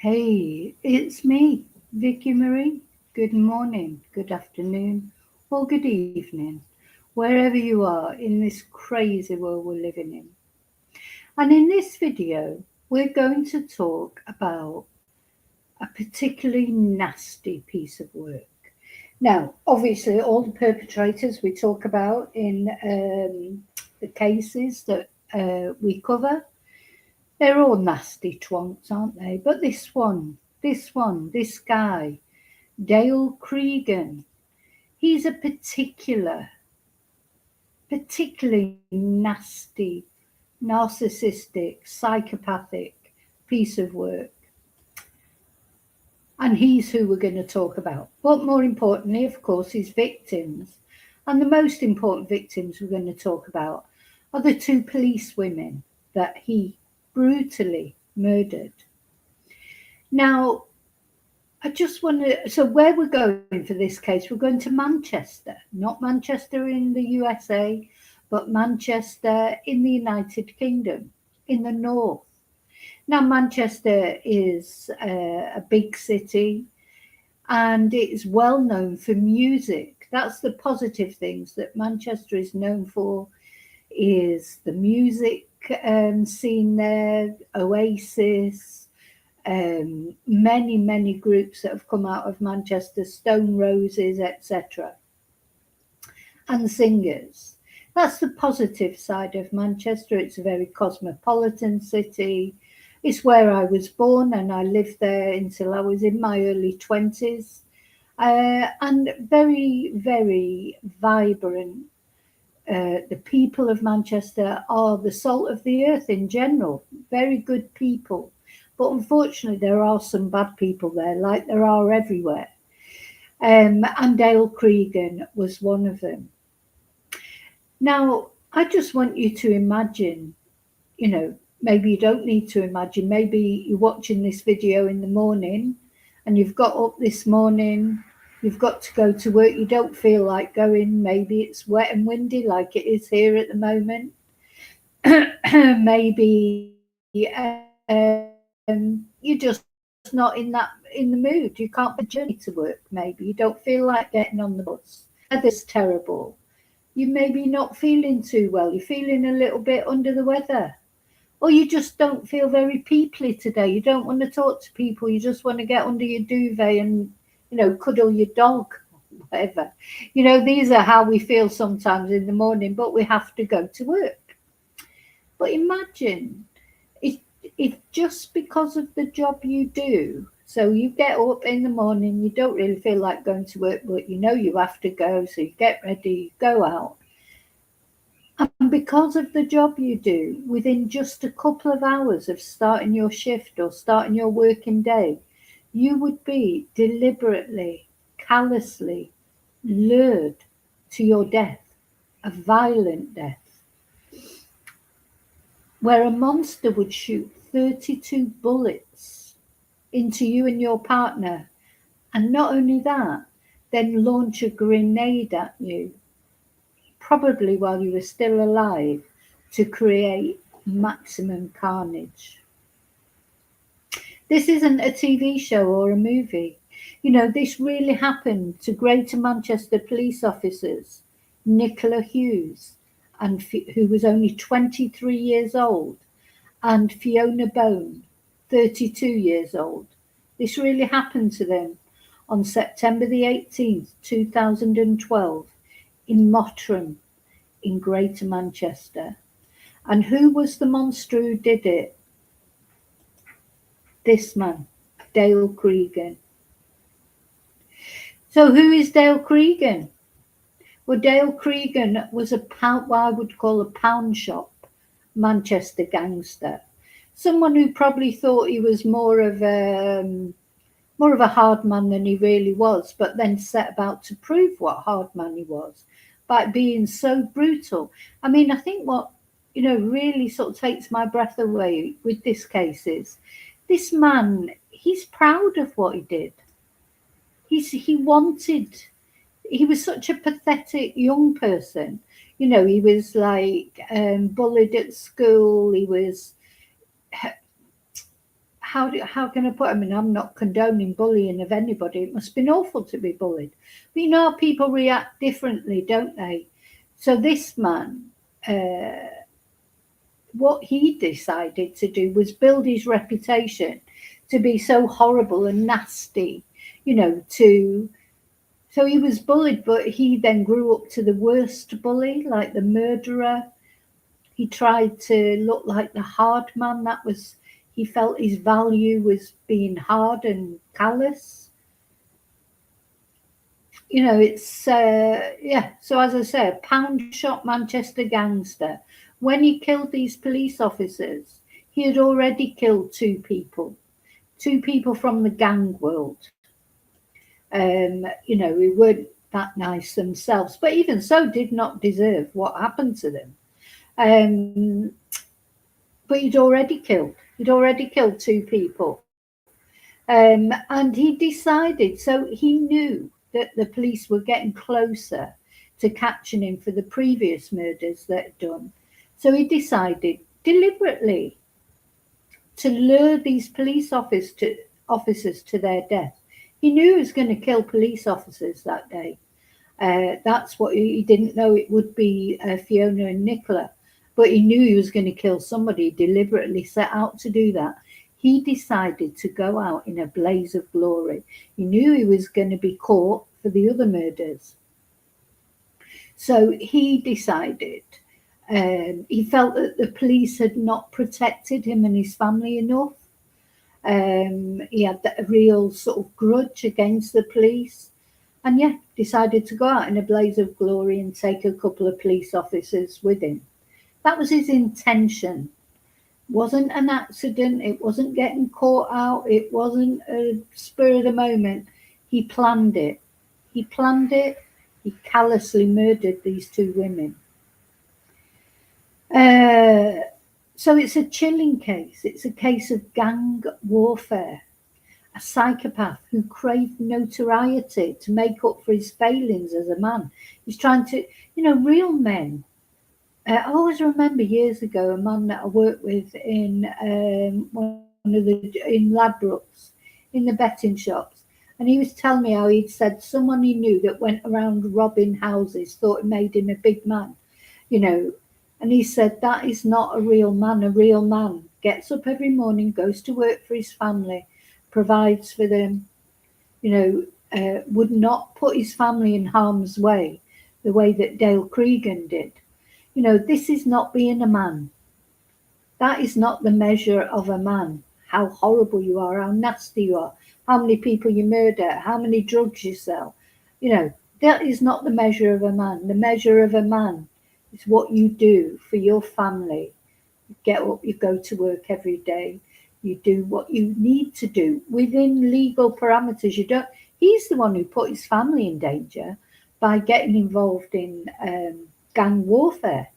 Hey, it's me, Vicky Marie. Good morning, good afternoon, or good evening, wherever you are in this crazy world we're living in. And in this video, we're going to talk about a particularly nasty piece of work. Now, obviously, all the perpetrators we talk about in the cases that we cover, they're all nasty twonks, aren't they? But this guy, Dale Cregan, he's a particularly nasty, narcissistic, psychopathic piece of work. And he's who we're going to talk about. But more importantly, of course, his victims. And the most important victims we're going to talk about are the two police women that he brutally murdered. Now, I just want to. So, where we're going for this case, we're going to Manchester, not Manchester in the USA, but Manchester in the United Kingdom, in the north. Now, Manchester is a big city and it's well known for music. That's the positive things that Manchester is known for, is the music scene there, Oasis, many groups that have come out of Manchester, Stone Roses, etc., and singers. That's the positive side of Manchester. It's a very cosmopolitan city. It's where I was born and I lived there until I was in my early 20s. And very vibrant. The people of Manchester are the salt of the earth in general, very good people. But unfortunately, there are some bad people there, like there are everywhere. And Dale Cregan was one of them. Now, I just want you to imagine, you know, maybe you don't need to imagine, maybe you're watching this video in the morning and you've got up this morning, you've got to go to work, you don't feel like going, maybe it's wet and windy like it is here at the moment. Maybe you're just not in the mood. You can't be journey to work. Maybe you don't feel like getting on the bus. Weather's terrible. You maybe not feeling too well. You're feeling a little bit under the weather, or you just don't feel very peopley today. You don't want to talk to people. You just want to get under your duvet and cuddle your dog, whatever. These are how we feel sometimes in the morning, but we have to go to work. But imagine if just because of the job you do, so you get up in the morning, you don't really feel like going to work, but you have to go, so you get ready, you go out. And because of the job you do, within just a couple of hours of starting your shift or starting your working day, you would be deliberately, callously lured to your death, a violent death, where a monster would shoot 32 bullets into you and your partner, and not only that, then launch a grenade at you, probably while you were still alive, to create maximum carnage. This isn't a TV show or a movie. This really happened to Greater Manchester police officers, Nicola Hughes, who was only 23 years old, and Fiona Bone, 32 years old. This really happened to them on September the 18th, 2012, in Mottram, in Greater Manchester. And who was the monster who did it? This man, Dale Cregan. So who is Dale Cregan? Well, Dale Cregan was what I would call a pound shop Manchester gangster. Someone who probably thought he was more of a hard man than he really was, but then set about to prove what hard man he was by being so brutal. I mean, I think what really sort of takes my breath away with this case is this man. He's proud of what he did. He was such a pathetic young person. He was like bullied at school. He was how can I put? I mean, I'm not condoning bullying of anybody. It must have been awful to be bullied. But you know how people react differently, don't they? So this man, what he decided to do was build his reputation to be so horrible and nasty, you know, to so he was bullied, but he then grew up to the worst bully, like the murderer. He tried to look like the hard man. That was, he felt his value was being hard and callous. You know, it's, yeah. So as I said, pound shot Manchester gangster. When he killed these police officers, he had already killed two people from the gang world. You know, who weren't that nice themselves, but even so, did not deserve what happened to them. But he'd already killed two people. And he decided, so he knew that the police were getting closer to catching him for the previous murders that had done. So he decided deliberately to lure these police officers to their death. He knew he was going to kill police officers that day. That's what he didn't know it would be Fiona and Nicola, but he knew he was going to kill somebody, deliberately set out to do that. He decided to go out in a blaze of glory. He knew he was going to be caught for the other murders. So he decided, he felt that the police had not protected him and his family enough. He had a real sort of grudge against the police. And yeah, decided to go out in a blaze of glory and take a couple of police officers with him. That was his intention. It wasn't an accident. It wasn't getting caught out. It wasn't a spur of the moment. He planned it. He planned it. He callously murdered these two women. So it's a chilling case. It's a case of gang warfare. A psychopath who craved notoriety to make up for his failings as a man. He's trying to, you know, real men. I always remember years ago a man that I worked with in in Ladbrokes, in the betting shops, and he was telling me how he'd said someone he knew that went around robbing houses thought it made him a big man, you know, and he said that is not a real man. A real man gets up every morning, goes to work for his family, provides for them, you know, would not put his family in harm's way the way that Dale Cregan did. You know, this is not being a man. That is not the measure of a man. How horrible you are, how nasty you are, how many people you murder, how many drugs you sell. You know, that is not the measure of a man. The measure of a man is what you do for your family. You get up, you go to work every day. You do what you need to do within legal parameters. You don't. He's the one who put his family in danger by getting involved in gang warfare.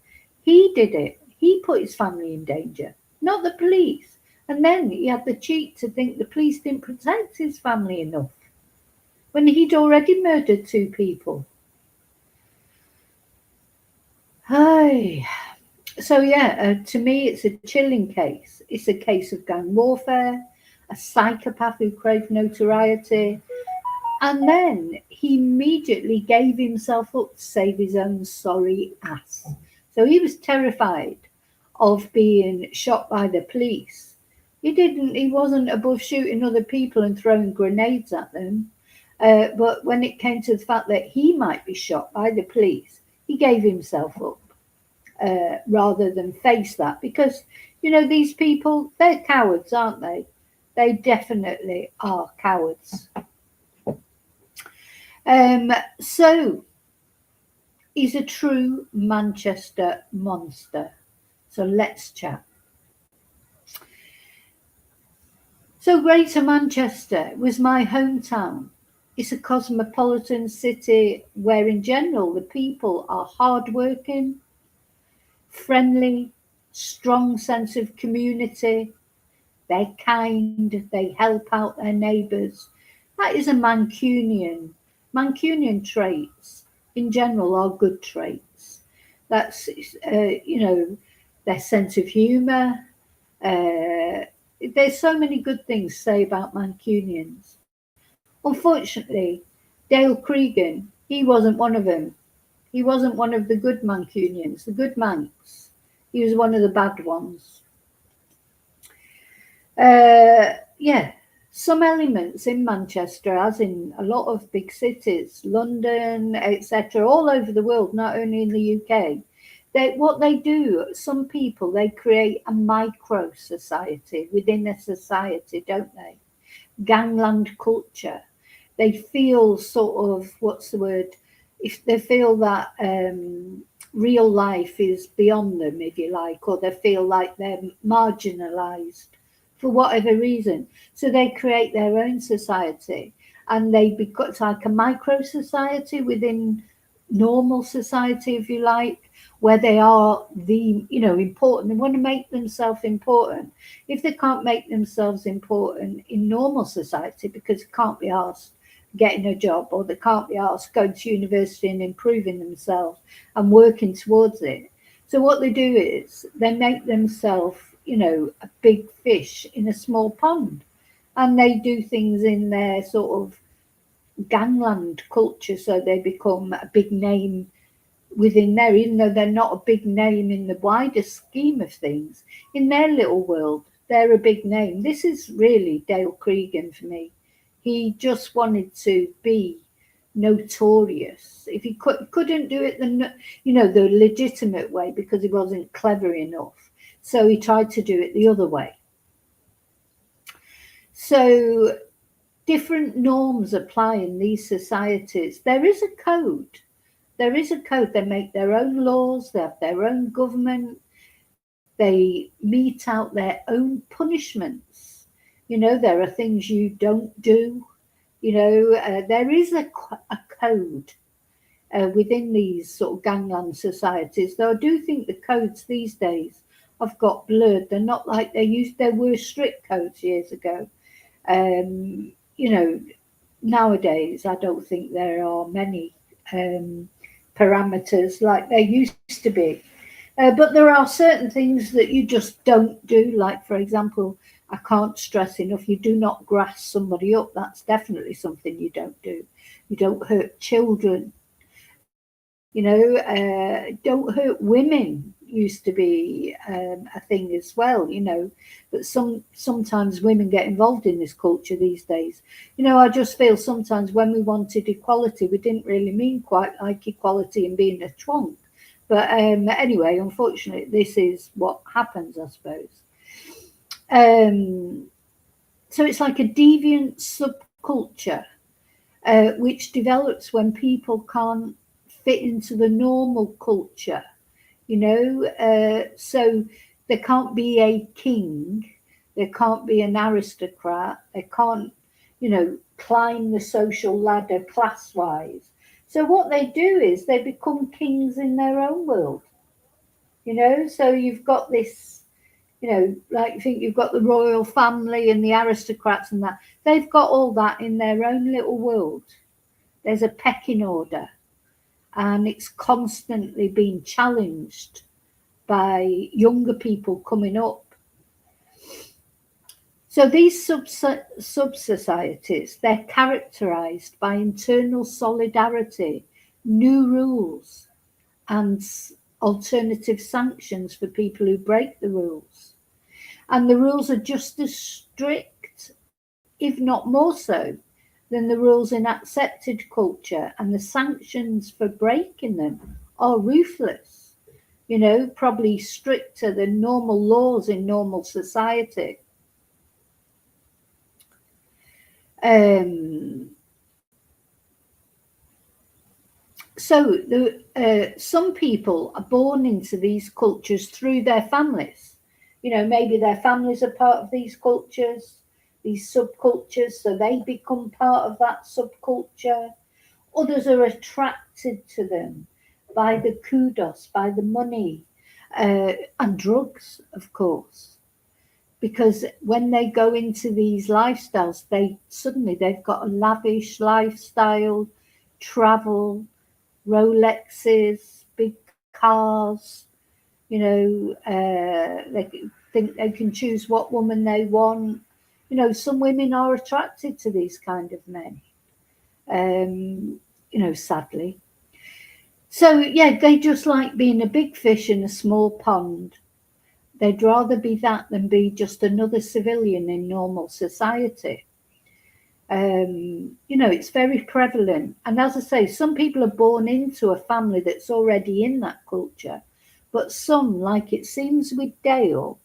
He did it. He put his family in danger, not the police. And then he had the cheek to think the police didn't protect his family enough when he'd already murdered two people. Hey. So yeah, to me, it's a chilling case. It's a case of gang warfare, a psychopath who craved notoriety, and then he immediately gave himself up to save his own sorry ass. So he was terrified of being shot by the police. He wasn't above shooting other people and throwing grenades at them. But when it came to the fact that he might be shot by the police, he gave himself up. Rather than face that, because you know these people, they're cowards, aren't they? They definitely are cowards. So he's a true Manchester monster. So let's chat. So Greater Manchester was my hometown. It's a cosmopolitan city where in general the people are hardworking, friendly, strong sense of community. They're kind, they help out their neighbours. That is a Mancunian. Mancunian traits in general are good traits. That's, you know, their sense of humour, there's so many good things to say about Mancunians. Unfortunately, Dale Cregan, he wasn't one of them. He wasn't one of the good Mancunians, the good Mancs. He was one of the bad ones. Yeah, some elements in Manchester, as in a lot of big cities, London, etc., all over the world, not only in the UK. What they do, some people, they create a micro society within a society, don't they? Gangland culture. They feel sort of, what's the word? If they feel that real life is beyond them, if you like, or they feel like they're marginalised for whatever reason. So they create their own society, and it's like a micro society within normal society, if you like, where they are important. They want to make themselves important. If they can't make themselves important in normal society because they can't be asked getting a job, or they can't be asked going to university and improving themselves and working towards it. So what they do is they make themselves, a big fish in a small pond, and they do things in their sort of gangland culture, so they become a big name within there, even though they're not a big name in the wider scheme of things. In their little world, they're a big name. This is really Dale Cregan for me. He just wanted to be notorious. If he couldn't do it the legitimate way because he wasn't clever enough, so he tried to do it the other way. So different norms apply in these societies. There is a code. They make their own laws, they have their own government, they mete out their own punishments. There are things you don't do. There is a code within these sort of gangland societies, though I do think the codes these days have got blurred. They're not like they were strict codes years ago. Nowadays, I don't think there are many parameters like there used to be. But there are certain things that you just don't do. Like, for example, I can't stress enough, you do not grass somebody up. That's definitely something you don't do. You don't hurt children. Don't hurt women used to be a thing as well, but sometimes women get involved in this culture these days. I just feel sometimes when we wanted equality, we didn't really mean quite like equality and being a twonk. But anyway, unfortunately, this is what happens, I suppose. So it's like a deviant subculture which develops when people can't fit into the normal culture, so there can't be a king, there can't be an aristocrat, they can't, climb the social ladder class-wise. So what they do is they become kings in their own world, so you've got this, like you think you've got the royal family and the aristocrats and that, they've got all that in their own little world. There's a pecking order, and it's constantly being challenged by younger people coming up. So these sub-societies, they're characterized by internal solidarity, new rules, and alternative sanctions for people who break the rules. And the rules are just as strict, if not more so, than the rules in accepted culture, and the sanctions for breaking them are ruthless, probably stricter than normal laws in normal society. So some people are born into these cultures through their families. Maybe their families are part of these cultures, these subcultures, so they become part of that subculture. Others are attracted to them by the kudos, by the money, and drugs, of course. Because when they go into these lifestyles, they've got a lavish lifestyle, travel, Rolexes, big cars, They think they can choose what woman they want. Some women are attracted to these kind of men, sadly. So, yeah, they just like being a big fish in a small pond. They'd rather be that than be just another civilian in normal society. It's very prevalent. And as I say, some people are born into a family that's already in that culture, but some, like it seems with Dale,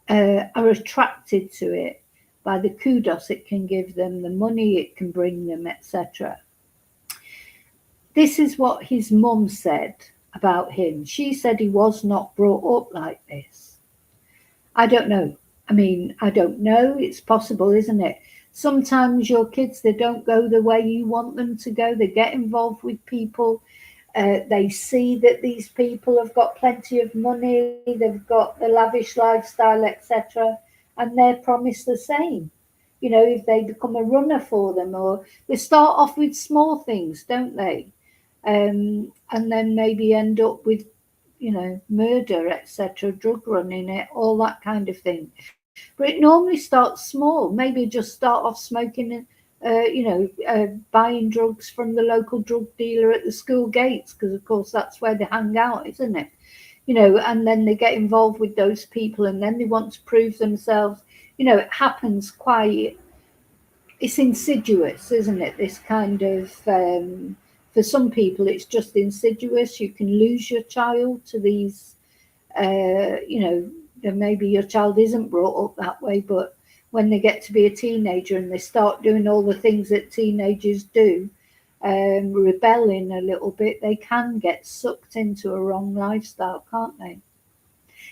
are attracted to it by the kudos it can give them, the money it can bring them, etc. This is what his mum said about him. She said he was not brought up like this. I don't know. I mean, I don't know. It's possible, isn't it? Sometimes your kids, they don't go the way you want them to go. They get involved with people. They see that these people have got plenty of money. They've got the lavish lifestyle, etc. And they're promised the same. If they become a runner for them, or they start off with small things, don't they? And then maybe end up with murder, etc., drug running, it, all that kind of thing. But it normally starts small. Maybe just start off smoking, buying drugs from the local drug dealer at the school gates, because of course that's where they hang out, isn't it? And then they get involved with those people, and then they want to prove themselves. It happens quite. It's insidious, isn't it? This kind of. For some people, it's just insidious. You can lose your child to these, maybe your child isn't brought up that way, but when they get to be a teenager and they start doing all the things that teenagers do, rebelling a little bit, they can get sucked into a wrong lifestyle, can't they?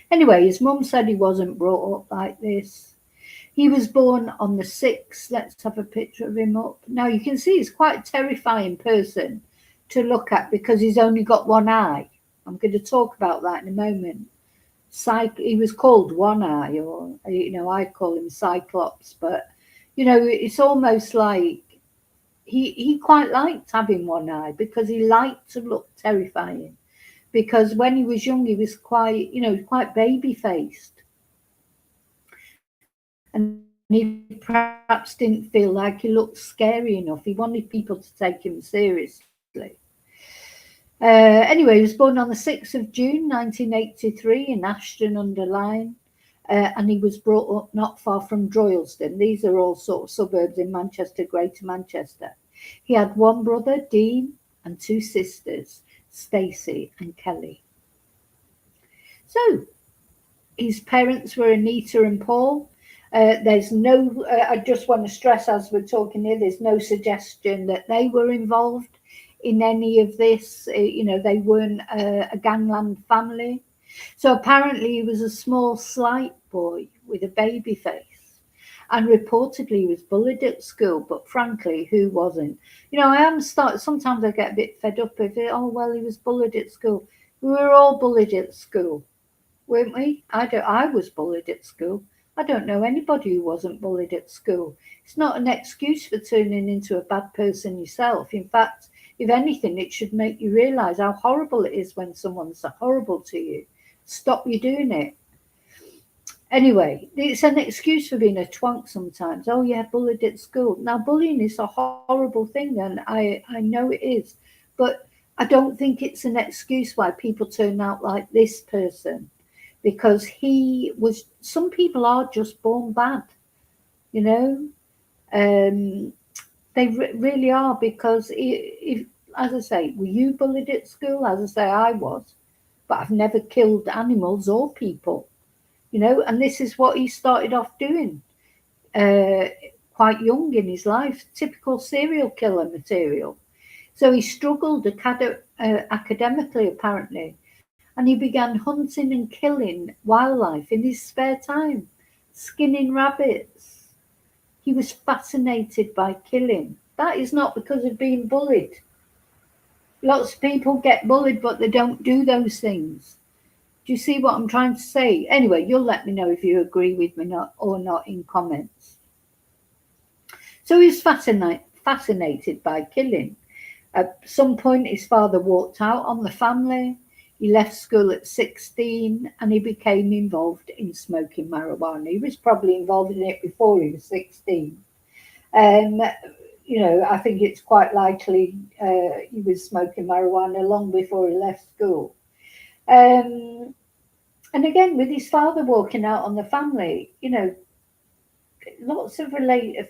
Anyway, his mum said he wasn't brought up like this. He was born on the 6th. Let's have a picture of him up. Now you can see he's quite a terrifying person to look at because he's only got one eye. I'm going to talk about that in a moment. He was called One Eye, or I call him Cyclops, but it's almost like he quite liked having one eye because he liked to look terrifying. Because when he was young, he was quite baby faced, and he perhaps didn't feel like he looked scary enough. He wanted people to take him seriously. Anyway, he was born on the 6th of June 1983 in Ashton-under-Lyne, and he was brought up not far from Droylsden. These are all sort of suburbs in Manchester, Greater Manchester. He had one brother, Dean, and two sisters, Stacey and Kelly. So, his parents were Anita and Paul. There's no, I just want to stress as we're talking here, there's no suggestion that they were involved in any of this. They weren't a gangland family. So apparently he was a small, slight boy with a baby face. And reportedly he was bullied at school, but frankly, who wasn't? Sometimes I get a bit fed up with it. Oh, well, he was bullied at school. We were all bullied at school, weren't we? I was bullied at school. I don't know anybody who wasn't bullied at school. It's not an excuse for turning into a bad person yourself. In fact, if anything, it should make you realise how horrible it is when someone's horrible to you. Stop you doing it. Anyway, it's an excuse for being a twonk sometimes. Oh, yeah, bullied at school. Now, bullying is a horrible thing, and I know it is. But I don't think it's an excuse why people turn out like this person. Because some people are just born bad, they really are. Because if, as I say, were you bullied at school? As I say, I was, but I've never killed animals or people, and this is what he started off doing quite young in his life, typical serial killer material. So he struggled academically, apparently, and he began hunting and killing wildlife in his spare time, skinning rabbits. He was fascinated by killing. That is not because of being bullied. Lots of people get bullied, but they don't do those things. Do you see what I'm trying to say? Anyway, you'll let me know if you agree with me or not in comments. So he was fascinated by killing. At some point, his father walked out on the family. He left school at 16 and he became involved in smoking marijuana. He was probably involved in it before he was 16. Um, I think it's quite likely he was smoking marijuana long before he left school. Um, and again, with his father walking out on the family, lots of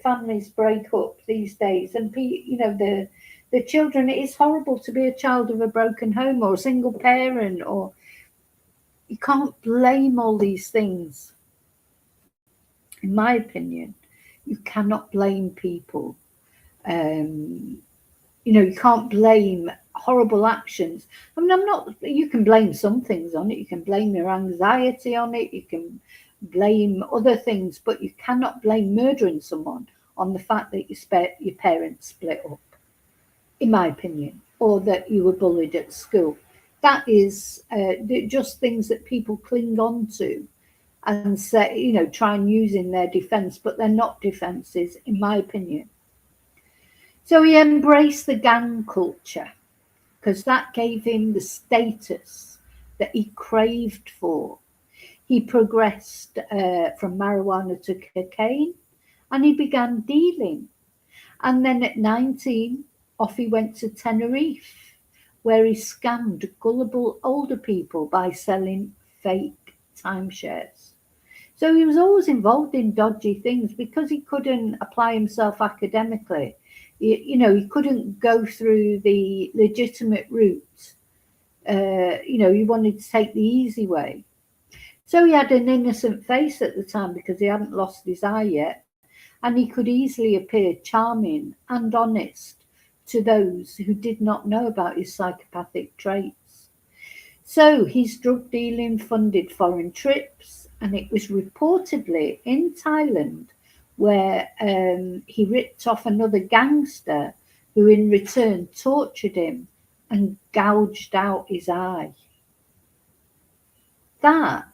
families break up these days, and the children. It is horrible to be a child of a broken home or a single parent, or you can't blame all these things. In my opinion, you cannot blame people. Um, you can't blame horrible actions. I mean, I'm not. You can blame some things on it. You can blame your anxiety on it. You can blame other things, but you cannot blame murdering someone on the fact that your parents split up, in my opinion, or that you were bullied at school. That is just things that people cling on to and say, try and use in their defense, but they're not defenses, in my opinion. So he embraced the gang culture because that gave him the status that he craved for. He progressed from marijuana to cocaine, and he began dealing. And then at 19, off he went to Tenerife, where he scammed gullible older people by selling fake timeshares. So he was always involved in dodgy things because he couldn't apply himself academically. He couldn't go through the legitimate route. He wanted to take the easy way. So he had an innocent face at the time because he hadn't lost his eye yet, and he could easily appear charming and honest to those who did not know about his psychopathic traits. So his drug dealing funded foreign trips, and it was reportedly in Thailand where he ripped off another gangster who in return tortured him and gouged out his eye. That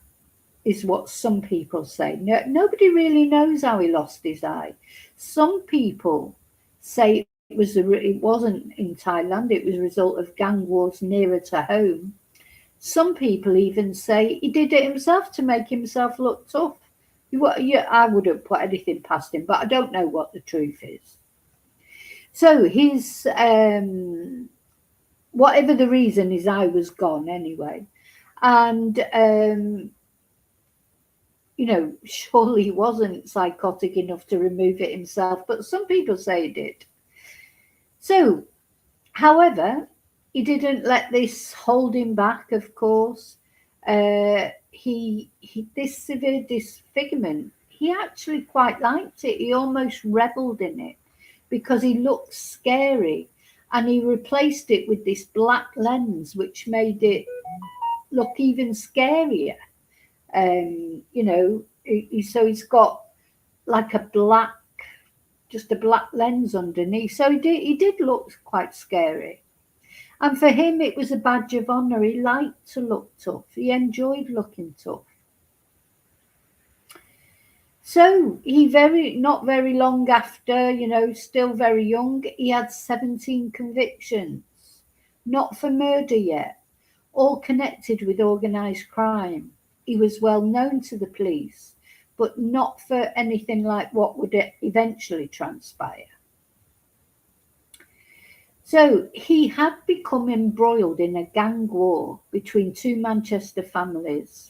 is what some people say. No, nobody really knows how he lost his eye. Some people say it wasn't in Thailand, it was a result of gang wars nearer to home. Some people even say he did it himself to make himself look tough. I wouldn't put anything past him, but I don't know what the truth is. So his, whatever the reason, his eye was gone anyway. And, surely he wasn't psychotic enough to remove it himself, but some people say he did. So, however, he didn't let this hold him back, of course. This severe disfigurement, he actually quite liked it. He almost revelled in it because he looked scary, and he replaced it with this black lens, which made it look even scarier. So he's got like just a black lens underneath. So he did look quite scary. And for him, it was a badge of honour. He liked to look tough. He enjoyed looking tough. So not very long after, still very young, he had 17 convictions. Not for murder yet, all connected with organised crime. He was well known to the police, but not for anything like what would eventually transpire. So he had become embroiled in a gang war between two Manchester families.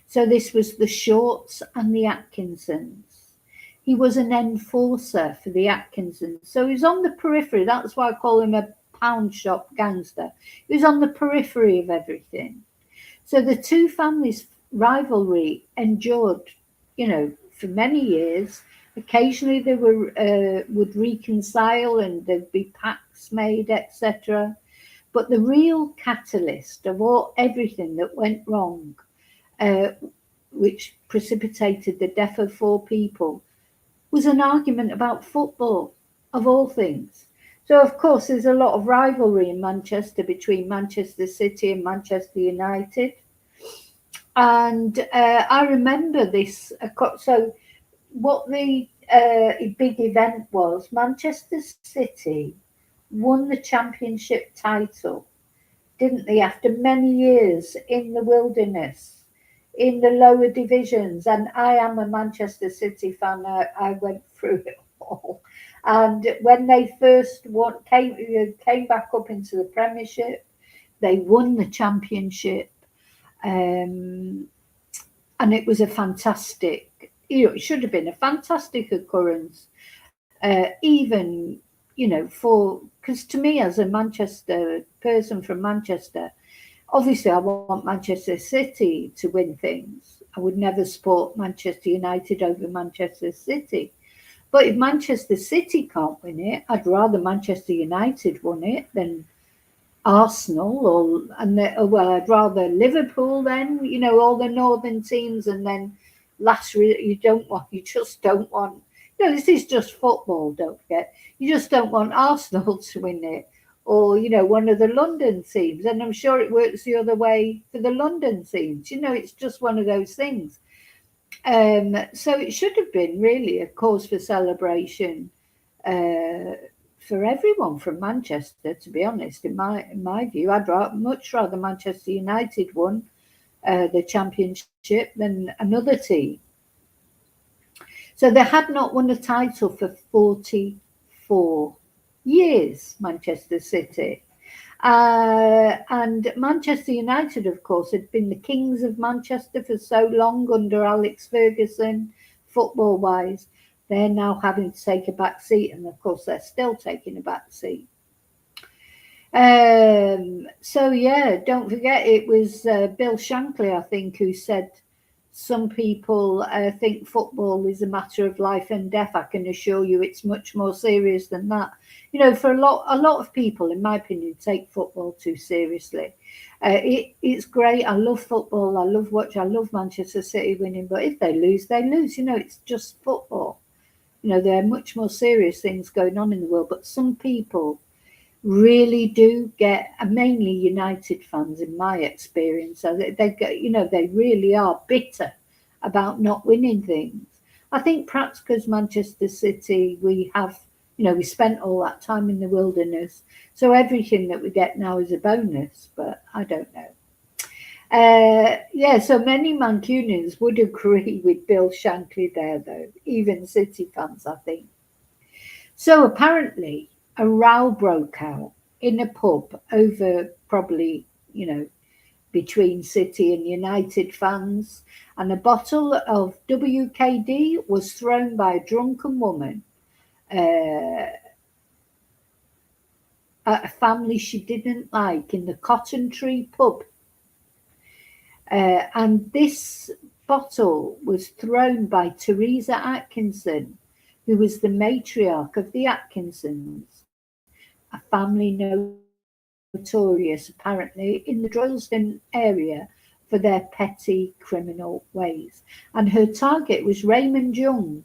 So this was the Shorts and the Atkinsons. He was an enforcer for the Atkinsons. So he was on the periphery. That's why I call him a pound shop gangster. He was on the periphery of everything. So the two families' rivalry endured, for many years. Occasionally they would reconcile and there'd be pacts made, etc. But the real catalyst of everything that went wrong, which precipitated the death of 4 people, was an argument about football, of all things. So, of course, there's a lot of rivalry in Manchester between Manchester City and Manchester United. And I remember this. So what the big event was, Manchester City won the championship title didn't they, after many years in the wilderness, in the lower divisions. And I am a Manchester City fan. I went through it all. And when they first came back up into the Premiership, they won the Championship. And it was a fantastic, it should have been a fantastic occurrence. Even, because to me, as a Manchester person from Manchester, obviously I want Manchester City to win things. I would never support Manchester United over Manchester City. But if Manchester City can't win it, I'd rather Manchester United won it than Arsenal, I'd rather Liverpool then, all the northern teams, and then you just don't want, this is just football, don't forget. You just don't want Arsenal to win it, or, one of the London teams. And I'm sure it works the other way for the London teams. It's just one of those things. So it should have been really a cause for celebration for everyone from Manchester, to be honest. In my view, I'd much rather Manchester United won the Championship than another team. So they had not won a title for 44 years, Manchester City. And Manchester United, of course, had been the kings of Manchester for so long under Alex Ferguson, football-wise. They're now having to take a back seat, and of course, they're still taking a back seat. So, yeah, don't forget, it was Bill Shankly, I think, who said some people think football is a matter of life and death. I can assure you it's much more serious than that. For a lot of people, in my opinion, take football too seriously. It's great. I love football. I love Manchester City winning. But if they lose, they lose. It's just football. There are much more serious things going on in the world. But some people really do get, mainly United fans, in my experience, they really are bitter about not winning things. I think perhaps because Manchester City, we spent all that time in the wilderness, so everything that we get now is a bonus, but I don't know. So many Mancunians would agree with Bill Shankly there, though, even City fans, I think. So apparently a row broke out in a pub over probably, between City and United fans, and a bottle of WKD was thrown by a drunken woman at a family she didn't like in the Cotton Tree pub. And this bottle was thrown by Teresa Atkinson, who was the matriarch of the Atkinsons, a family notorious apparently in the Droylsden area for their petty criminal ways. And her target was Raymond Young,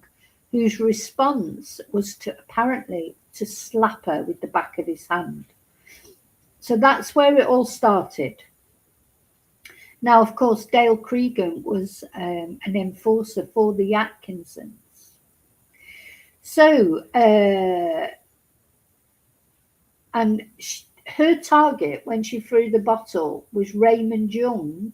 whose response was apparently to slap her with the back of his hand. So that's where it all started. Now, of course, Dale Cregan was an enforcer for the Atkinsons. So, her target when she threw the bottle was Raymond Young.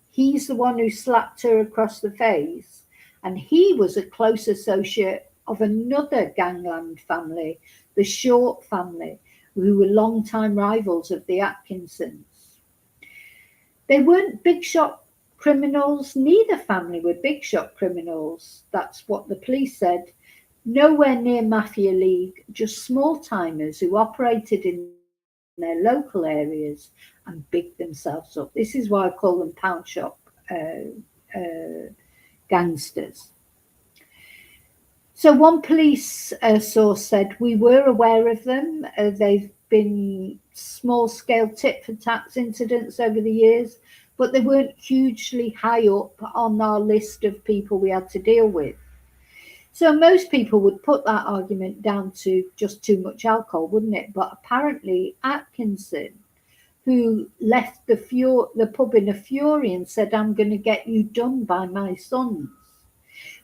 He's the one who slapped her across the face, and he was a close associate of another gangland family, the Short family, who were long-time rivals of the Atkinsons. They weren't big shot criminals. Neither family were big shot criminals. That's what the police said. Nowhere near Mafia League, just small timers who operated in their local areas and bigged themselves up. This is why I call them pound shop gangsters. So one police source said, we were aware of them. They've been small-scale tit-for-tat incidents over the years, but they weren't hugely high up on our list of people we had to deal with. So most people would put that argument down to just too much alcohol, wouldn't it? But apparently Atkinson, who left the pub in a fury and said, I'm going to get you done by my sons.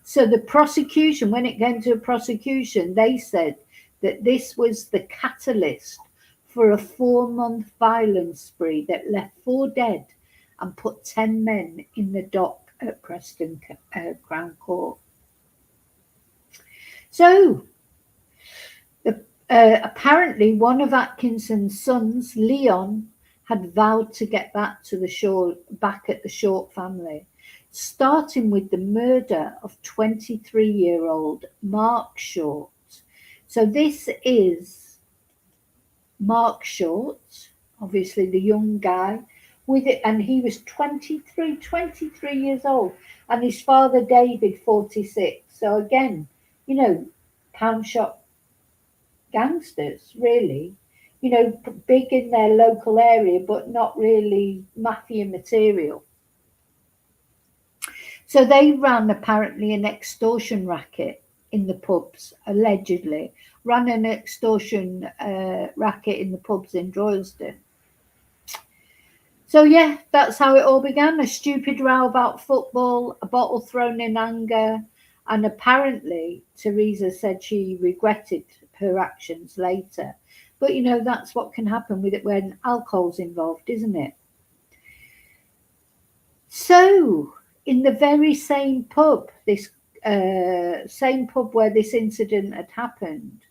So the prosecution, when it came to a prosecution, they said that this was the catalyst for a 4-month violence spree that left 4 dead and put 10 men in the dock at Preston Crown Court. So, apparently one of Atkinson's sons, Leon, had vowed to get back at the Short family, starting with the murder of 23-year-old Mark Short. So this is Mark Short, obviously the young guy with it, and he was 23 years old, and his father David 46. So again, pound shop gangsters, really, big in their local area, but not really mafia material. So they ran apparently an extortion racket in the pubs, allegedly ran an extortion racket in the pubs in Droylsden. So yeah, that's how it all began. A stupid row about football, a bottle thrown in anger, and apparently Teresa said she regretted her actions later. But that's what can happen with it when alcohol's involved, isn't it? So in the very same pub, this same pub where this incident had happened,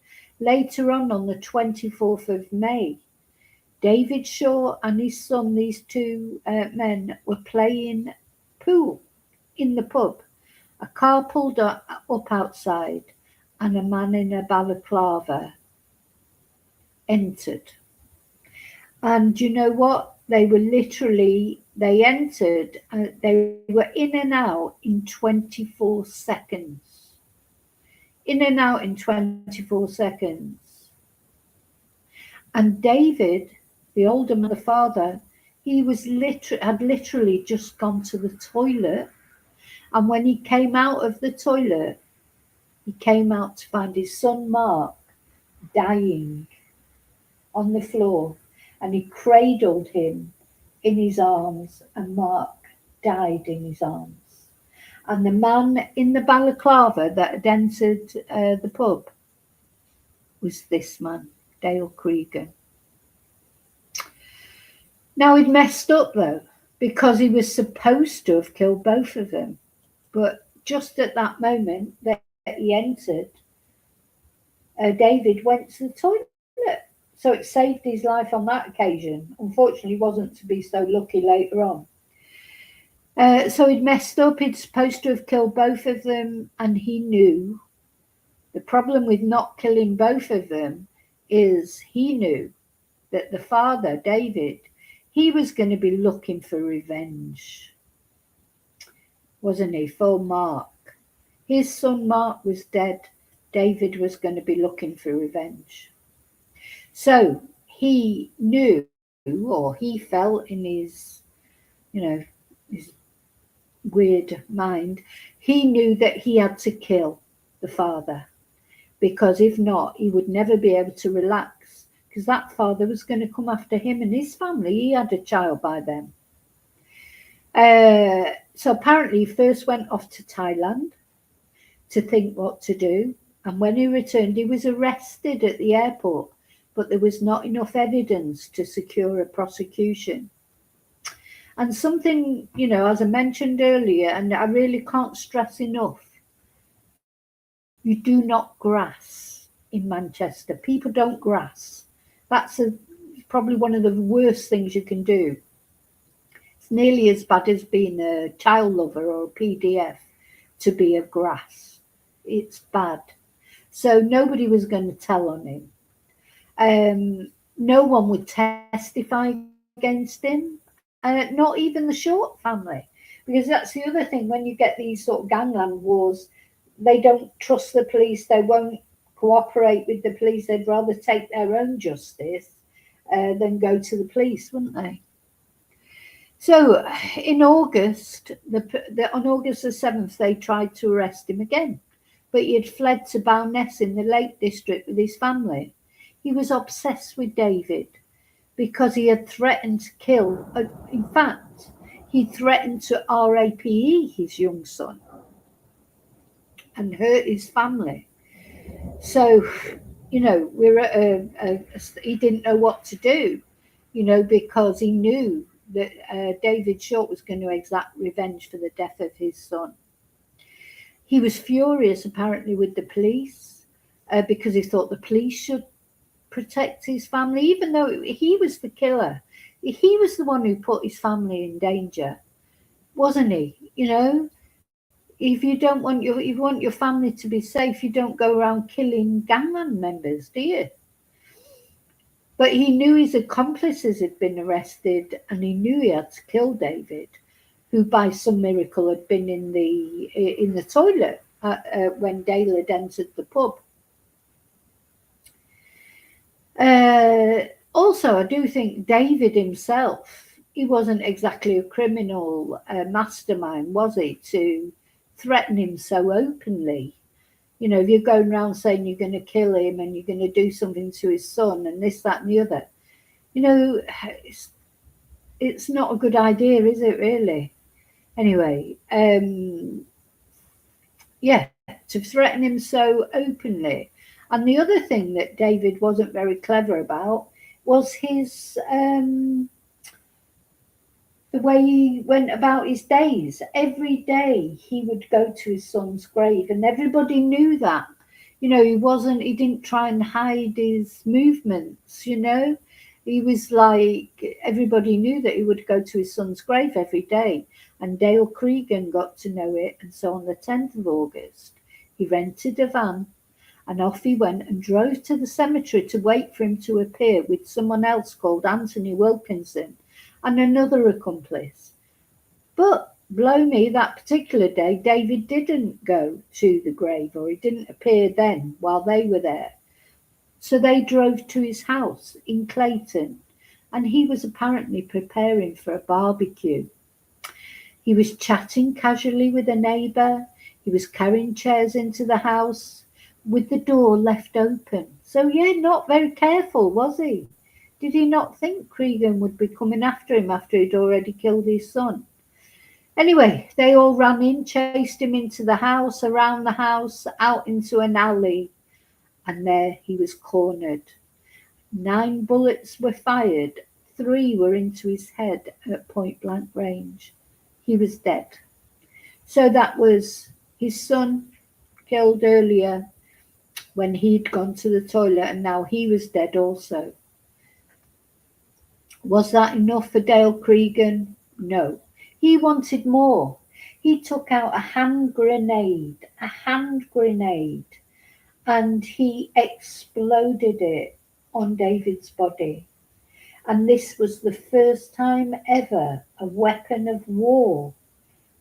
later on the 24th of May, David Shaw and his son, these two men, were playing pool in the pub. A car pulled up outside and a man in a balaclava entered. And you know what? They entered, they were in and out in 24 seconds. In and out in 24 seconds. And David, the older man, the father, he was had literally just gone to the toilet. And when he came out of the toilet, he came out to find his son Mark dying on the floor. And he cradled him in his arms, and Mark died in his arms. And the man in the balaclava that had entered the pub was this man, Dale Cregan. Now he'd messed up though, because he was supposed to have killed both of them. But just at that moment that he entered, David went to the toilet. So it saved his life on that occasion. Unfortunately, wasn't to be so lucky later on. So he'd messed up. He'd supposed to have killed both of them, and he knew. The problem with not killing both of them is he knew that the father, David, he was going to be looking for revenge, wasn't he, for Mark. His son Mark was dead. David was going to be looking for revenge. So he knew, or he felt in his, his weird mind, he knew that he had to kill the father, because if not, he would never be able to relax, because that father was going to come after him and his family. He had a child by then. So apparently he first went off to Thailand to think what to do. And when he returned, he was arrested at the airport, but there was not enough evidence to secure a prosecution. And something, as I mentioned earlier, and I really can't stress enough, you do not grass in Manchester. People don't grass. That's probably one of the worst things you can do. It's nearly as bad as being a child lover or a PDF to be a grass. It's bad. So nobody was going to tell on him. No one would testify against him, not even the Short family, because that's the other thing. When you get these sort of gangland wars, they don't trust the police. They won't cooperate with the police. They'd rather take their own justice than go to the police, wouldn't they? So in August, on August the 7th, they tried to arrest him again, but he had fled to Bowness in the Lake District with his family. He was obsessed with David because he had threatened to kill. In fact, he threatened to RAPE his young son and hurt his family. So we're at he didn't know what to do, because he knew that David Short was going to exact revenge for the death of his son. He was furious, apparently, with the police because he thought the police should protect his family, even though he was the killer. He was the one who put his family in danger, wasn't he? If you don't want if you want your family to be safe, you don't go around killing gangman members, do you? But he knew his accomplices had been arrested, and he knew he had to kill David, who by some miracle had been in the toilet when Dale had entered the pub. Also, I do think David himself, he wasn't exactly a criminal mastermind, was he, to threaten him so openly? If you're going around saying you're going to kill him and you're going to do something to his son and this, that, and the other, it's not a good idea, is it, really? Anyway, to threaten him so openly. And the other thing that David wasn't very clever about was his the way he went about his days. Every day he would go to his son's grave, and everybody knew that. He didn't try and hide his movements, He was like, everybody knew that he would go to his son's grave every day. And Dale Cregan got to know it. And so on the 10th of August, he rented a van and off he went and drove to the cemetery to wait for him to appear with someone else called Anthony Wilkinson and another accomplice. But blow me, that particular day, David didn't go to the grave, or he didn't appear then while they were there. So they drove to his house in Clayton, and he was apparently preparing for a barbecue. He was chatting casually with a neighbour. He was carrying chairs into the house with the door left open. So, not very careful, was he? Did he not think Cregan would be coming after him after he'd already killed his son? Anyway, they all ran in, chased him into the house, around the house, out into an alley, and there he was cornered. 9 bullets were fired. 3 were into his head at point-blank range. He was dead. So that was his son, killed earlier when he'd gone to the toilet, and now he was dead also. Was that enough for Dale Cregan? No. He wanted more. He took out a hand grenade, and he exploded it on David's body. And this was the first time ever a weapon of war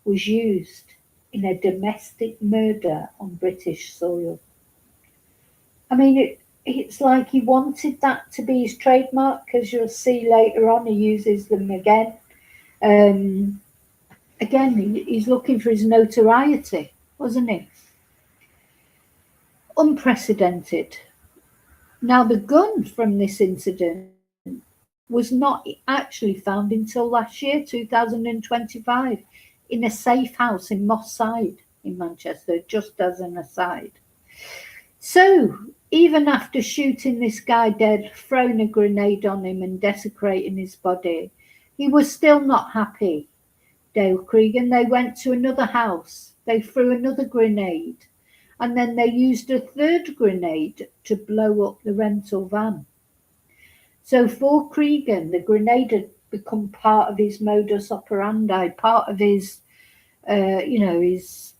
was used in a domestic murder on British soil. I mean, it's like he wanted that to be his trademark, because you'll see later on he uses them again. He's looking for his notoriety, wasn't he? Unprecedented. Now, the gun from this incident was not actually found until last year, 2025, in a safe house in Moss Side in Manchester, just as an aside. So, even after shooting this guy dead, throwing a grenade on him and desecrating his body, he was still not happy. Dale Cregan, they went to another house, they threw another grenade, and then they used a third grenade to blow up the rental van. So for Cregan, the grenade had become part of his modus operandi, part of his, his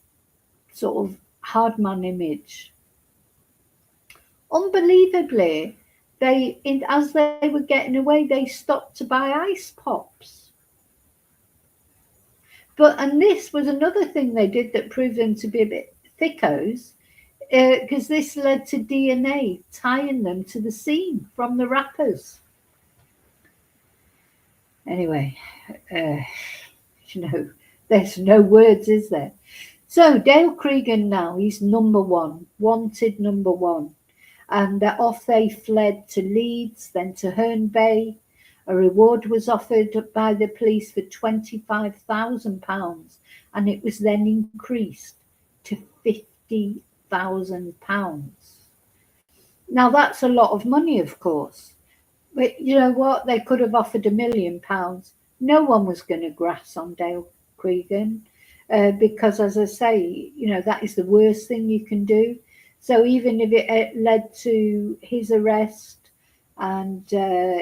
sort of hard man image. Unbelievably, as they were getting away, they stopped to buy ice pops. And this was another thing they did that proved them to be a bit thickos, because this led to DNA tying them to the scene from the rappers. Anyway, there's no words, is there? So Dale Cregan now, he's number one, wanted number one. And off they fled to Leeds, then to Herne Bay. A reward was offered by the police for £25,000, and it was then increased to £50,000. Now that's a lot of money, of course. But you know what? They could have offered £1 million. No one was going to grass on Dale Cregan, because, as I say, you know, that is the worst thing you can do. So even if it led to his arrest and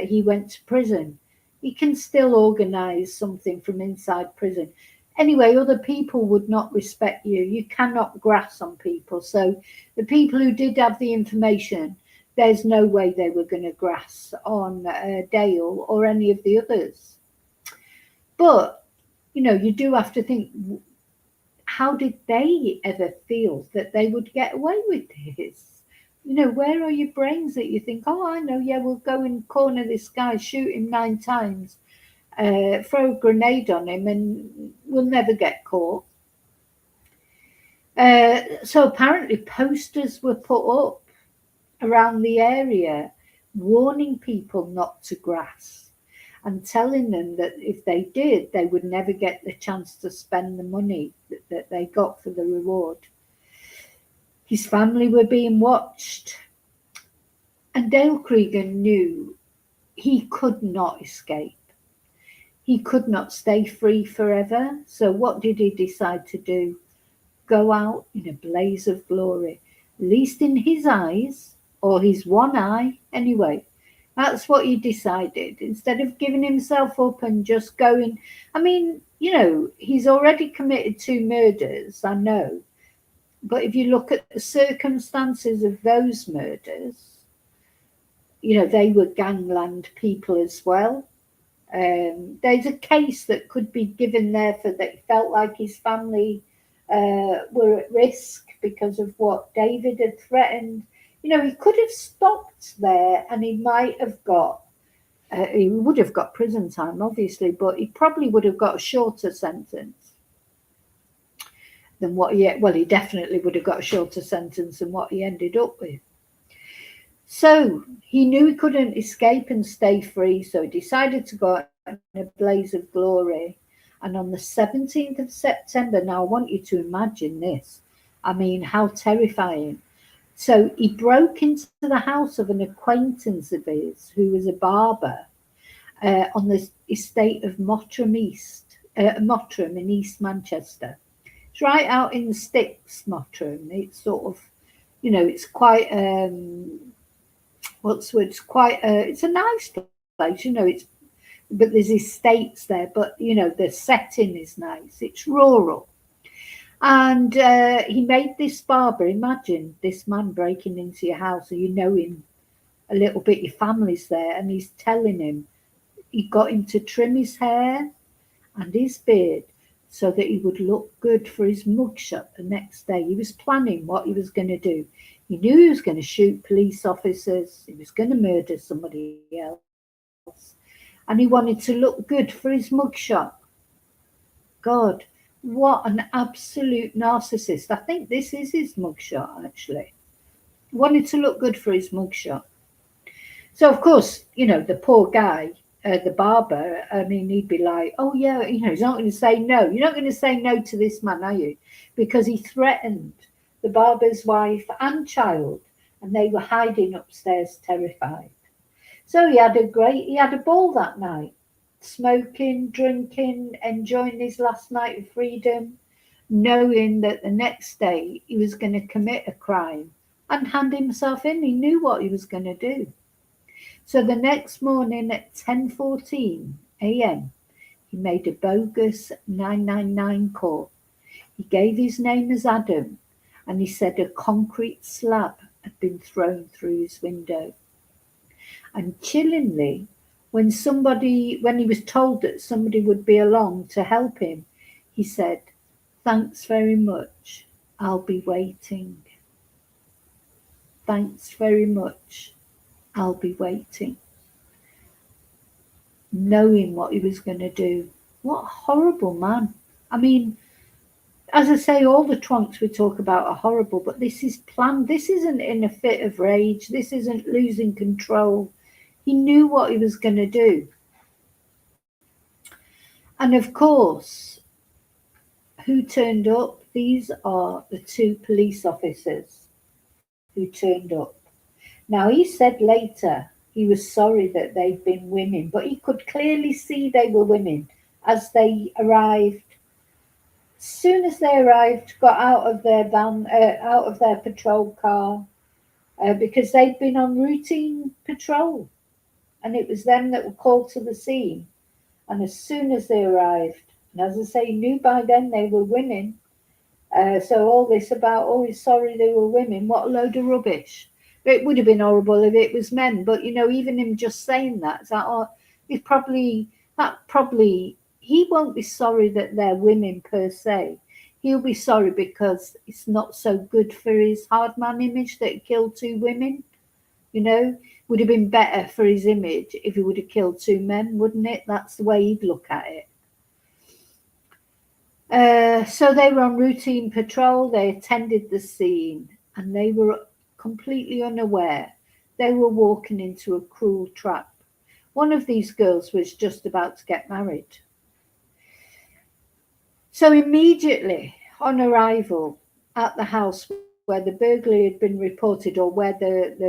he went to prison, he can still organise something from inside prison. Anyway, other people would not respect you. You cannot grass on people. So the people who did have the information, there's no way they were going to grass on Dale or any of the others. But, you know, you do have to think, how did they ever feel that they would get away with this? You know, where are your brains that you think, oh, I know, yeah, we'll go and corner this guy, shoot him 9 times, throw a grenade on him, and we'll never get caught. So apparently posters were put up around the area warning people not to grass and telling them that if they did, they would never get the chance to spend the money that they got for the reward. His family were being watched, and Dale Cregan knew he could not escape. He could not stay free forever. So what did he decide to do? Go out in a blaze of glory, at least in his eyes, or his one eye anyway. That's what he decided. Instead of giving himself up and just going, I mean, you know, he's already committed 2 murders, I know. But if you look at the circumstances of those murders, you know, they were gangland people as well. There's a case that could be given there for that he felt like his family were at risk because of what David had threatened. You know, he could have stopped there and he might have got, he would have got prison time, obviously, but he probably would have got a shorter sentence than what he definitely would have got a shorter sentence than what he ended up with. So he knew he couldn't escape and stay free, so he decided to go out in a blaze of glory. And on the 17th of September, now I want you to imagine this. I mean, how terrifying. So he broke into the house of an acquaintance of his who was a barber on the estate of Mottram in East Manchester. It's right out in the sticks, Mottram. It's sort of, you know, it's quite, it's a nice place, you know, but there's estates there, but, you know, the setting is nice. It's rural. And he made this barber, imagine this man breaking into your house, and you know him a little bit, your family's there, and he's telling him, he got him to trim his hair and his beard so that he would look good for his mugshot the next day. He was planning what he was going to do. He knew he was going to shoot police officers, he was going to murder somebody else, and he wanted to look good for his mugshot. God, what an absolute narcissist. I think this is his mugshot, actually. He wanted to look good for his mugshot. So, of course, you know, the poor guy, the barber, I mean, he'd be like, oh, yeah, you know, he's not going to say no. You're not going to say no to this man, are you? Because he threatened the barber's wife and child, and they were hiding upstairs terrified. So he had a ball that night, smoking, drinking, enjoying his last night of freedom, knowing that the next day he was going to commit a crime and hand himself in. He knew what he was going to do. So the next morning at 10:14 a.m., he made a bogus 999 call. He gave his name as Adam, and he said a concrete slab had been thrown through his window. And chillingly, when he was told that somebody would be along to help him, he said, "Thanks very much. I'll be waiting. Thanks very much. I'll be waiting." Knowing what he was going to do. What a horrible man. I mean, as I say, all the twonks we talk about are horrible, but this is planned. This isn't in a fit of rage. This isn't losing control. He knew what he was going to do. And of course, who turned up? These are the 2 police officers who turned up. Now, he said later he was sorry that they'd been women, but he could clearly see they were women as they arrived. As soon as they arrived, got out of their van, out of their patrol car, because they'd been on routine patrol, and it was them that were called to the scene. And as soon as they arrived, and as I say, he knew by then they were women. So all this about, oh, he's sorry they were women, what a load of rubbish. It would have been horrible if it was men, but even him just saying that, it's like, oh, he won't be sorry that they're women per se. He'll be sorry because it's not so good for his hard man image that he killed two women. Would have been better for his image if he would have killed two men, wouldn't it? That's the way he'd look at it. So they were on routine patrol, they attended the scene, and they were completely unaware they were walking into a cruel trap. One of these girls was just about to get married. So immediately on arrival at the house where the burglary had been reported, or where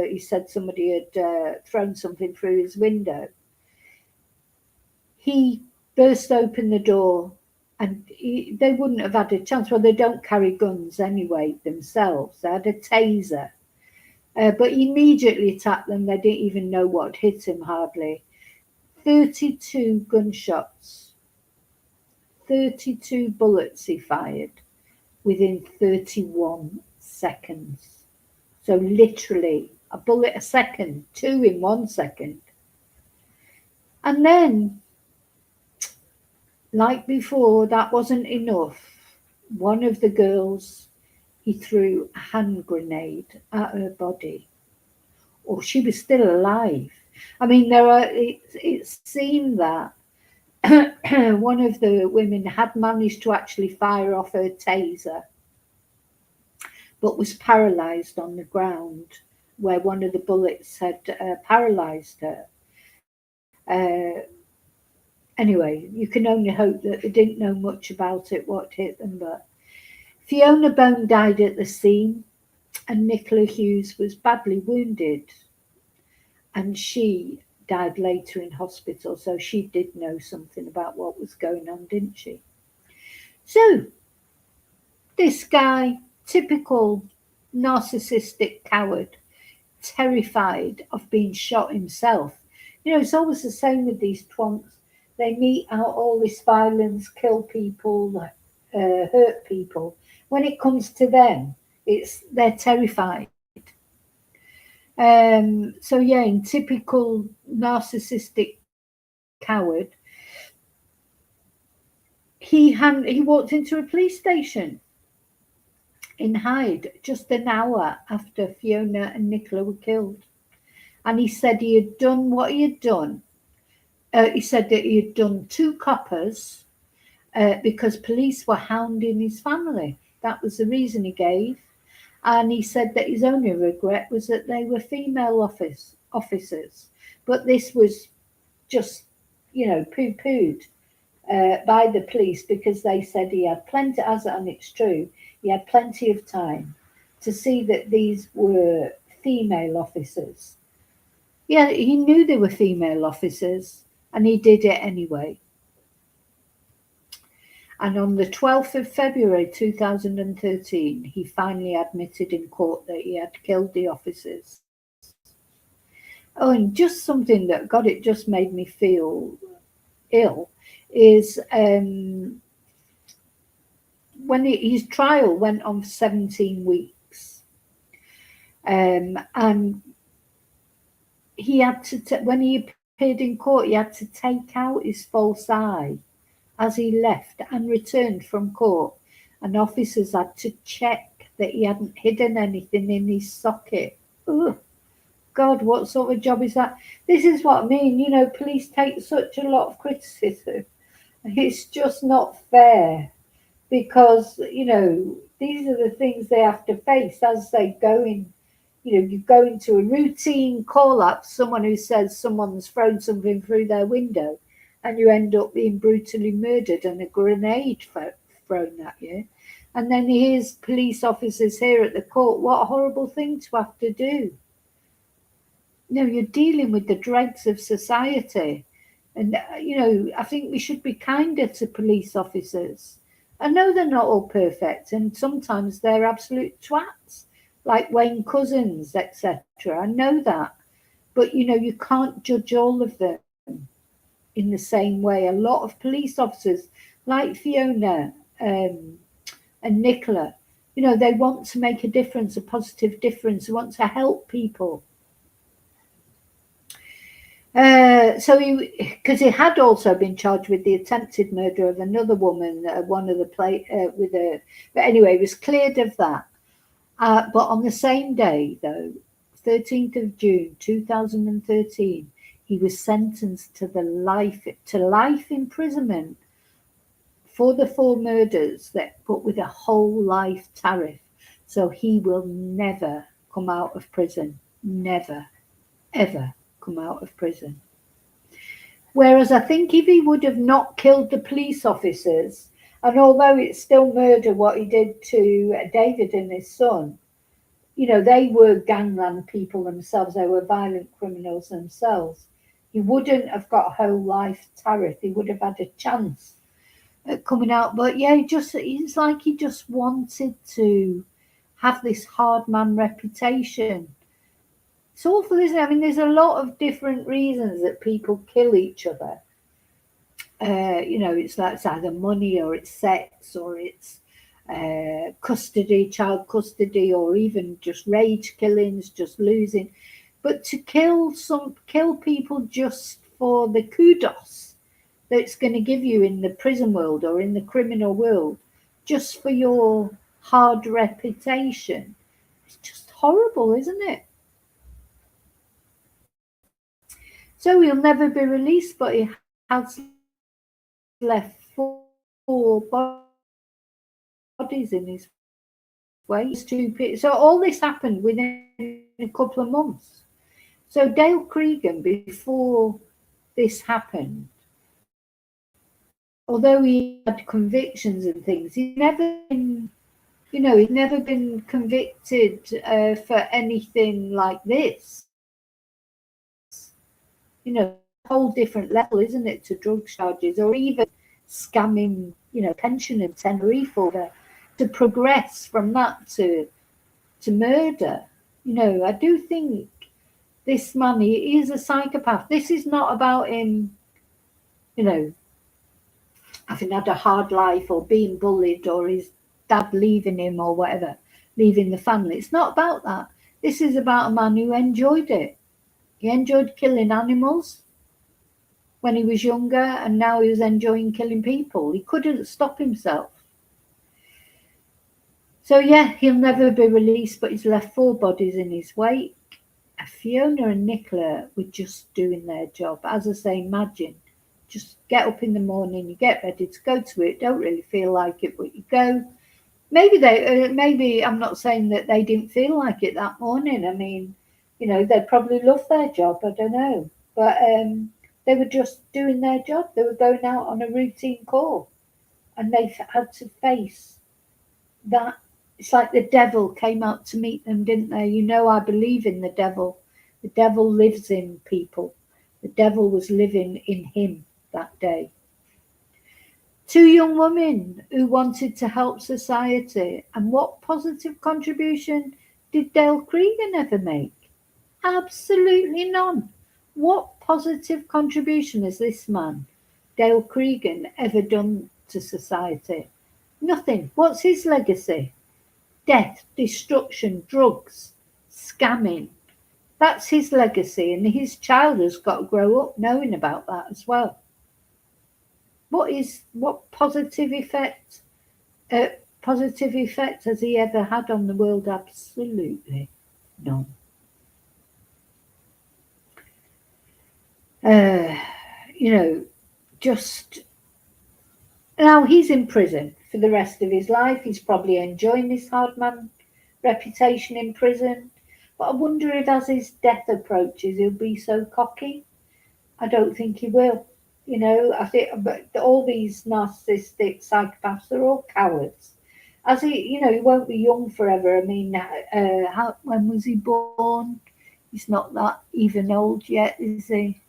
he said somebody had thrown something through his window, he burst open the door, and they wouldn't have had a chance. Well, they don't carry guns anyway themselves. They had a taser. But he immediately attacked them. They didn't even know what hit him, hardly. 32 gunshots. 32 bullets he fired within 31 seconds. So literally a bullet a second, 2 in 1 second. And then, like before, that wasn't enough. One of the girls, he threw a hand grenade at her body. Or she was still alive. I mean, it seemed that one of the women had managed to actually fire off her taser, but was paralysed on the ground where one of the bullets had paralysed her. Anyway, you can only hope that they didn't know much about it, what hit them. But Fiona Bone died at the scene, and Nicola Hughes was badly wounded, and she died later in hospital. So she did know something about what was going on, didn't she? So this guy, typical narcissistic coward, terrified of being shot himself. It's always the same with these twonks. They mete out all this violence, kill people, hurt people. When it comes to them, they're terrified. So yeah, in typical narcissistic coward, he walked into a police station in Hyde just an hour after Fiona and Nicola were killed, and he said he had done what he had done. He said that he had done 2 coppers because police were hounding his family. That was the reason he gave. And he said that his only regret was that they were female officers. But this was just, poo-pooed by the police, because they said he had plenty, and it's true, he had plenty of time to see that these were female officers. Yeah, he knew they were female officers, and he did it anyway. And on the 12th of February 2013, he finally admitted in court that he had killed the officers. Oh, and just something that, God, it just made me feel ill, is when his trial went on for 17 weeks. And he had to, when he appeared in court, he had to take out his false eye as he left and returned from court, and officers had to check that he hadn't hidden anything in his socket. Ugh, God, what sort of job is that? This is what I mean, police take such a lot of criticism. It's just not fair, because, these are the things they have to face as they go in. You go into a routine call-up, someone who says someone's thrown something through their window, and you end up being brutally murdered and a grenade thrown at you. And then here's police officers here at the court. What a horrible thing to have to do. you're dealing with the dregs of society. And, I think we should be kinder to police officers. I know they're not all perfect, and sometimes they're absolute twats, like Wayne Cousins, etc. I know that. But, you can't judge all of them in the same way. A lot of police officers, like Fiona and Nicola, they want to make a difference, a positive difference. They want to help people. So because he had also been charged with the attempted murder of another woman, one of the with a. But anyway, he was cleared of that. But on the same day, though, 13th of June 2013, he was sentenced to life imprisonment for the 4 murders, but with a whole life tariff. So he will never come out of prison. Never, ever come out of prison. Whereas I think if he would have not killed the police officers, and although it's still murder what he did to David and his son, they were gangland people themselves, they were violent criminals themselves. He wouldn't have got a whole life tariff, he would have had a chance at coming out. But yeah, it's like he just wanted to have this hard man reputation. It's awful, isn't it? I mean, there's a lot of different reasons that people kill each other. It's like it's either money or it's sex or it's custody, child custody, or even just rage killings, just losing. But to kill people just for the kudos that it's going to give you in the prison world or in the criminal world, just for your hard reputation, it's just horrible, isn't it? So he'll never be released, but he has left 4 bodies in his way. So all this happened within a couple of months. So Dale Cregan, before this happened, although he had convictions and things, he'd never been convicted for anything like this. A whole different level, isn't it, to drug charges or even scamming, pension in Tenerife over, to progress from that to murder. I do think this man, he is a psychopath. This is not about him, having had a hard life or being bullied or his dad leaving him or whatever, leaving the family. It's not about that. This is about a man who enjoyed it. He enjoyed killing animals when he was younger, and now he was enjoying killing people. He couldn't stop himself. So yeah, he'll never be released, but he's left 4 bodies in his wake. Fiona and Nicola were just doing their job. As I say, imagine, just get up in the morning, you get ready to go to it, don't really feel like it, but you go. Maybe I'm not saying that they didn't feel like it that morning. I mean, they probably love their job, I don't know. But they were just doing their job. They were going out on a routine call, and they had to face that. It's like the devil came out to meet them, didn't they? I believe in the devil. The devil lives in people. The devil was living in him that day. 2 young women who wanted to help society. And what positive contribution did Dale Cregan ever make? Absolutely none. What positive contribution has this man, Dale Cregan, ever done to society? Nothing. What's his legacy? Death, destruction, drugs, scamming. That's his legacy, and his child has got to grow up knowing about that as well. What positive effect has he ever had on the world? Absolutely none. Just now he's in prison for the rest of his life. He's probably enjoying this hard man reputation in prison. But I wonder if as his death approaches, he'll be so cocky. I don't think he will. I think all these narcissistic psychopaths are all cowards. As he won't be young forever. I mean, when was he born? He's not that even old yet, is he?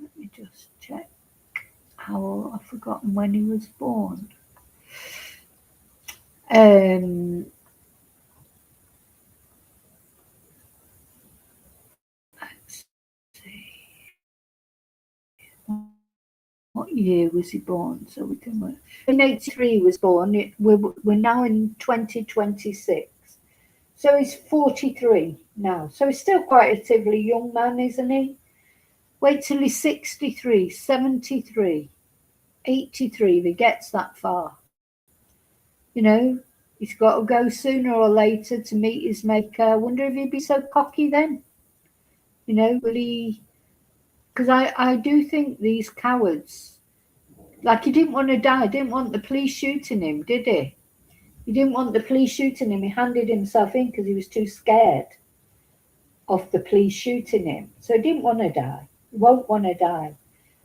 Let me just check how old. I've forgotten when he was born. Let's see. What year was he born? So we can work. In 83 was born. We're now in 2026. So he's 43 now. So he's still quite a relatively young man, isn't he? Wait till he's 63, 73, 83 if he gets that far. You know, he's got to go sooner or later to meet his maker. I wonder if he'd be so cocky then. You know, will he? Because I do think these cowards, like he didn't want to die, didn't want the police shooting him, did he? He didn't want the police shooting him. He handed himself in because he was too scared of the police shooting him. So he didn't want to die. He won't want to die.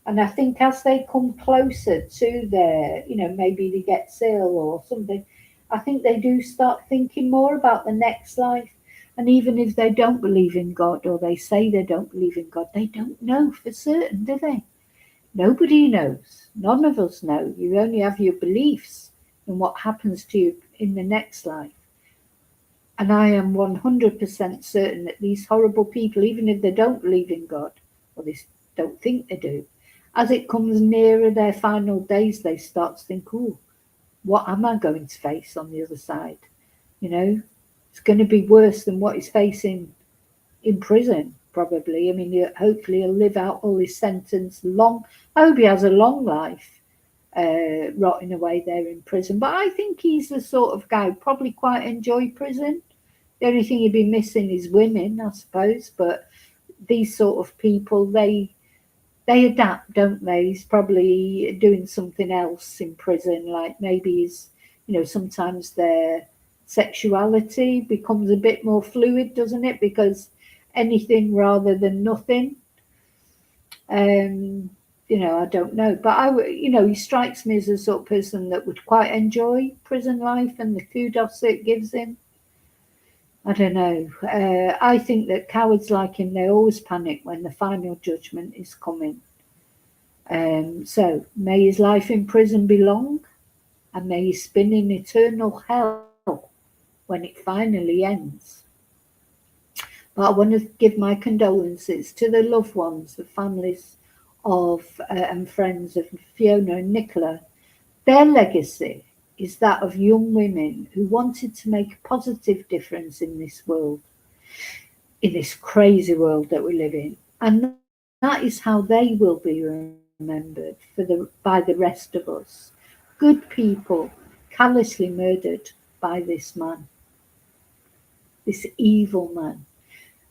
And I think as they come closer to their, you know, maybe they get ill or something, I think they do start thinking more about the next life. And even if they don't believe in God, or they say they don't believe in God, they don't know for certain, do they? Nobody knows. None of us know. You only have your beliefs in what happens to you in the next life. And I am 100% certain that these horrible people, even if they don't believe in God, or they don't think they do, as it comes nearer their final days, they start to think, oh, what am I going to face on the other side? You know, it's going to be worse than what he's facing in prison, probably. I mean, hopefully he'll live out all his sentence long. I hope he has a long life, rotting away there in prison. But I think he's the sort of guy who probably quite enjoy prison. The only thing he'd be missing is women, I suppose. But these sort of people, they adapt, don't they? He's probably doing something else in prison, like maybe he's, you know, sometimes their sexuality becomes a bit more fluid, doesn't it? Because anything rather than nothing. You know, I don't know, but you know, he strikes me as a sort of person that would quite enjoy prison life and the kudos it gives him. I don't know. I think that cowards like him, they always panic when the final judgment is coming. So may his life in prison be long, and may he spin in eternal hell when it finally ends. But I want to give my condolences to the loved ones, the families of and friends of Fiona and Nicola. Their legacy is that of young women who wanted to make a positive difference in this world, in this crazy world that we live in. And that is how they will be remembered by the rest of us. Good people callously murdered by this man, this evil man.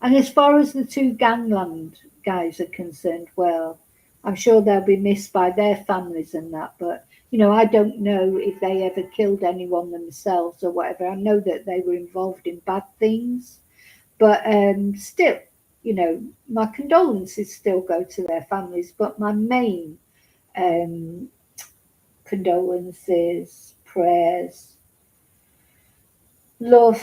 And as far as the two gangland guys are concerned, well, I'm sure they'll be missed by their families and that. But, you know, I don't know if they ever killed anyone themselves or whatever. I know that they were involved in bad things. But still, you know, my condolences still go to their families. But my main condolences, prayers, love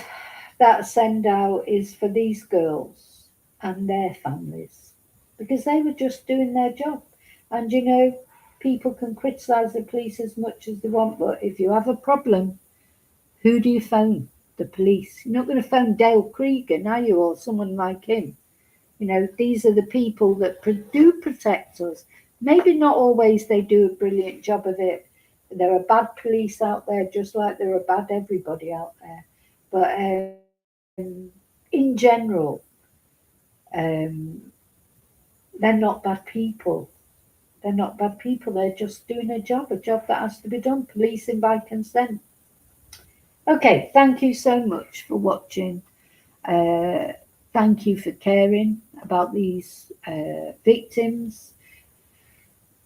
that send out is for these girls and their families, because they were just doing their job. And you know, people can criticize the police as much as they want, but if you have a problem, who do you phone? The police. You're not going to phone Dale Cregan, are you, or someone like him? You know, these are the people that do protect us. Maybe not always they do a brilliant job of it. There are bad police out there, just like there are bad everybody out there. But in general, they're not bad people. They're not bad people. They're just doing a job that has to be done, policing by consent. Okay, thank you so much for watching. Thank you for caring about these victims.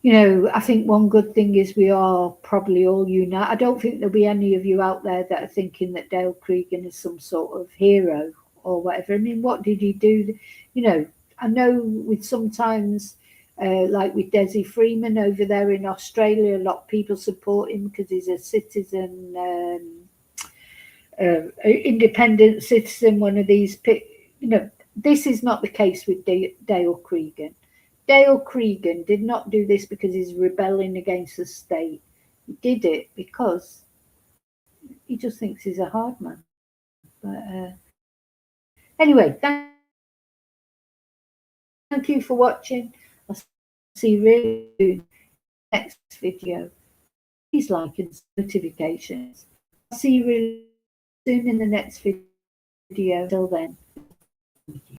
You know, I think one good thing is we are probably all united. I don't think there'll be any of you out there that are thinking that Dale Cregan is some sort of hero or whatever. I mean, what did he do? You know, I know with sometimes, like with Desi Freeman over there in Australia, a lot of people support him because he's a citizen, independent citizen, one of these, you know, this is not the case with Dale Cregan. Dale Cregan did not do this because he's rebelling against the state. He did it because he just thinks he's a hard man. But anyway, thank you for watching. I'll see you really soon next video. Please like and notifications. I'll see you really soon in the next video. Till then.